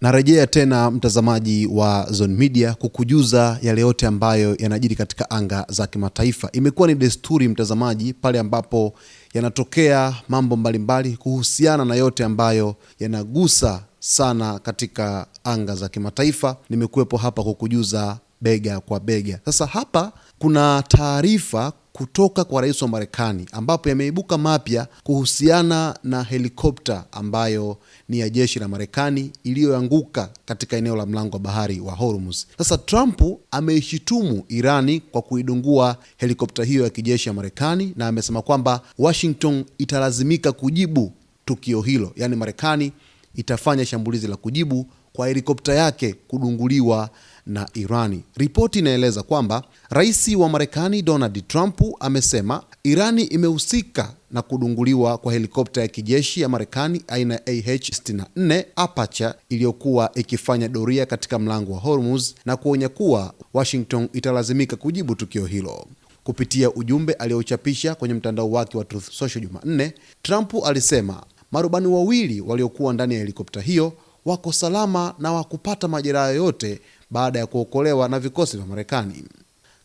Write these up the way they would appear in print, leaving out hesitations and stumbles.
Narejea tena mtazamaji wa Zone Media kukujuza yale yote ambayo yanajiri katika anga za kimataifa. Imekuwa ni desturi mtazamaji, pale ambapo yanatokea mambo mbalimbali kuhusiana na yote ambayo yanagusa sana katika anga za kimataifa, nimekuwepo hapa kukujuza bega kwa bega. Sasa hapa kuna taarifa kutoka kwa rais wa Marekani ambapo yameibuka mapya kuhusiana na helikopta ambayo ni ya jeshi la Marekani iliyoanguka katika eneo la mlango wa bahari wa Hormuz. Sasa Trump ameishitumu Irani kwa kuidungua helikopta hiyo ya kijeshi ya Marekani na amesema kwamba Washington italazimika kujibu tukio hilo, yaani Marekani itafanya shambulizi la kujibu kwa helikopta yake kudunguliwa na Irani. Ripoti inaeleza kwamba rais wa Marekani Donald Trump amesema Irani imehusika na kudunguliwa kwa helikopta ya kijeshi ya Marekani aina ya AH-64 Apache iliyokuwa ikifanya doria katika mlango wa Hormuz na kuonya kuwa Washington italazimika kujibu tukio hilo. Kupitia ujumbe aliochapisha kwenye mtandao wake wa Truth Social Jumanne, Trump alisema marubani wawili waliokuwa ndani ya helikopta hiyo wako salama na wakupata majeraha yoyote baada ya kuokolewa na vikosi vya Marekani.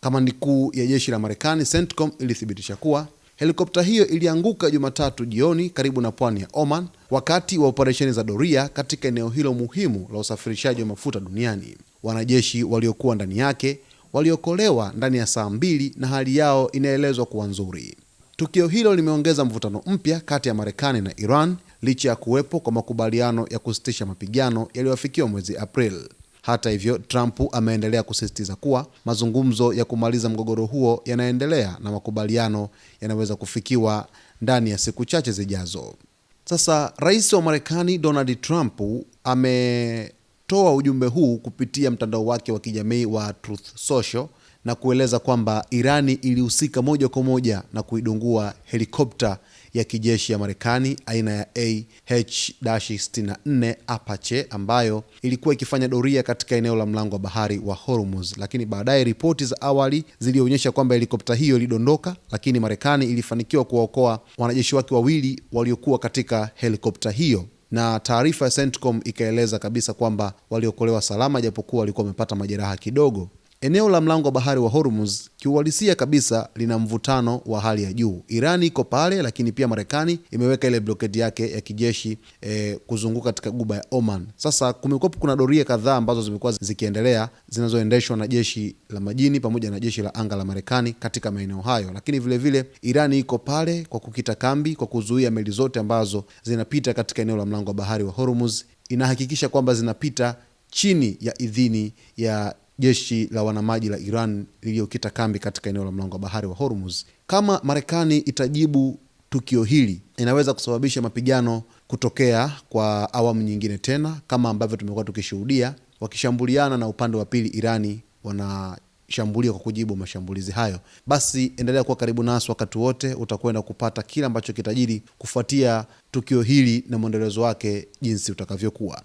Kamandi kuu ya jeshi la Marekani CENTCOM ilithibitisha kuwa helikopta hiyo ilianguka Jumatatu jioni karibu na pwani ya Oman wakati wa operesheni za doria katika eneo hilo muhimu la usafirishaji wa mafuta duniani. Wanajeshi waliokuwa ndani yake waliokolewa ndani ya saa 2 na hali yao inaelezwa kuwa nzuri. Tukio hilo limeongeza mvutano mpya kati ya Marekani na Iran licha ya kuwepo kwa makubaliano ya kusitisha mapigano yaliyofikiwa mwezi April. Hata hivyo, Trump ameendelea kusisitiza kuwa mazungumzo ya kumaliza mgogoro huo yanaendelea na makubaliano yanaweza kufikiwa ndani ya siku chache zijazo. Sasa, rais wa Marekani Donald Trump ametoa ujumbe huu kupitia mtandao wake wa kijamii wa Truth Social na kueleza kwamba Irani ilihusika moja kwa moja na kuidungua helikopta ya kijeshi ya Marekani aina ya AH-64 Apache ambayo ilikuwa ikifanya doria katika eneo la mlango wa bahari wa Hormuz. Lakini baadaye ripoti za awali zilionyesha kwamba helikopta hiyo ilidondoka, lakini Marekani ilifanikiwa kuwaokoa wanajeshi wake wawili waliokuwa katika helikopta hiyo, na taarifa ya CENTCOM ikaeleza kabisa kwamba waliokolewa salama japokuwa walikuwa wamepata majeraha kidogo. Eneo la mlango wa bahari wa Hormuz kiuhalisia kabisa lina mvutano wa hali ya juu. Irani iko pale, lakini pia Marekani imeweka ile blockade yake ya kijeshi kuzunguka katika guba ya Oman. Sasa kuna doria kadhaa ambazo zimekuwa zikiendelea zinazoendeshwa na jeshi la majini pamoja na jeshi la anga la Marekani katika maeneo hayo, lakini vile vile Irani iko pale kwa kukita kambi, kwa kuzuia meli zote ambazo zinapita katika eneo la mlango wa bahari wa Hormuz. Inahakikisha kwamba zinapita chini ya idhini ya jeshi la wanamaji la Iran lililokita kambi katika eneo la mlango wa bahari wa Hormuz. Kama Marekani itajibu tukio hili, inaweza kusababisha mapigano kutokea kwa awamu nyingine tena, kama ambavyo tumekuwa tukishuhudia wakishambuliana na upande wa pili Irani wanashambulia kwa kujibu mashambulizi hayo. Basi endelea kuwa karibu nasi wakati wote, utakwenda kupata kila ambacho kitajiri kufuatia tukio hili na mwendelezo wake jinsi utakavyokuwa.